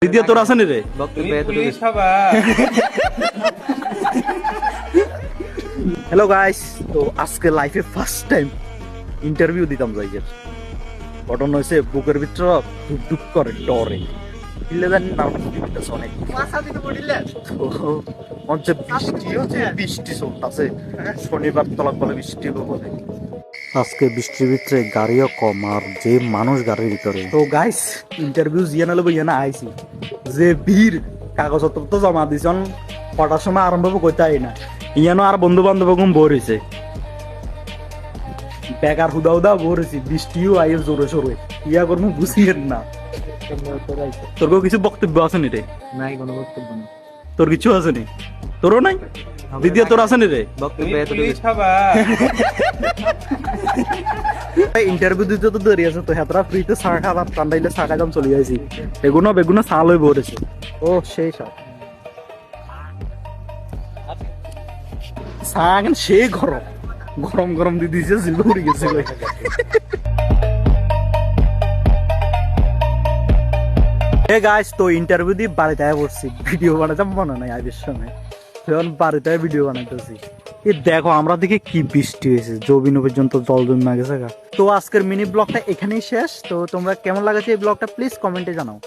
দ্বিতীয় তোর আছে নি রে হ্যালো গাইস, তো আজকে লাইফে ফার্স্ট টাইম ইন্টারভিউ দিতাম যাইয়ের ঘটনা হয়েছে বুকের ভিতর ধুক ধুক করে ডরে অনেক মঞ্চে বৃষ্টি হচ্ছে, বৃষ্টি চলতেছে শনিবার তলাক বলে বৃষ্টি হবে বলে আজকে বৃষ্টির ভিতরে গাড়িও কম আর যে মানুষ গাড়ির ভিতরে। তো গাইস ইন্টারভিউ জিয়া নালে বইয়া না আইছি যে ভিড় কাগজপত্র তো জমা দিছন কটার সময় আরম্ভ করতে না ইয়ানো আর বন্ধু বান্ধব কম বোর হয়েছে বেকার হুদা হুদা বোর হয়েছি বৃষ্টিও আইয়ে জোরে সোরে ইয়া করবো বুঝিয়েন না। তোর কিছু বক্তব্য আছে নি রে? নাই কোনো বক্তব্য নেই। তোর কিছু আছে নি? তোরও নাই? দ্বিতীয় তোর আছে নি রে? ইন্টারভিউ দিতে তো দেরি আছে তো হেতরা ফ্রিতে চা খাবার ঠান্ডাইলে চা খাইলাম চলে যাইছি বেগুনো বেগুনো চা লই বলেছে। ও সেই সব চা এখন সে গরম গরম গরম দিয়ে দিয়েছে জিল উড়ে গেছে। হে গাইস, তো ইন্টারভিউ দিয়ে বাড়িতে পড়ছি ভিডিও বানাতে মনে নাই আগের সময় এখন বাড়িতে ভিডিও বানাইতেছি। এ দেখো আমরা দিকে কি বৃষ্টি হয়েছে জবিনো পর্যন্ত জল জমে গেছে। তো আজকের মিনি ব্লগটা এখানেই শেষ। তো তোমরা কেমন লাগাছে এই ব্লগটা প্লিজ কমেন্টে জানাও।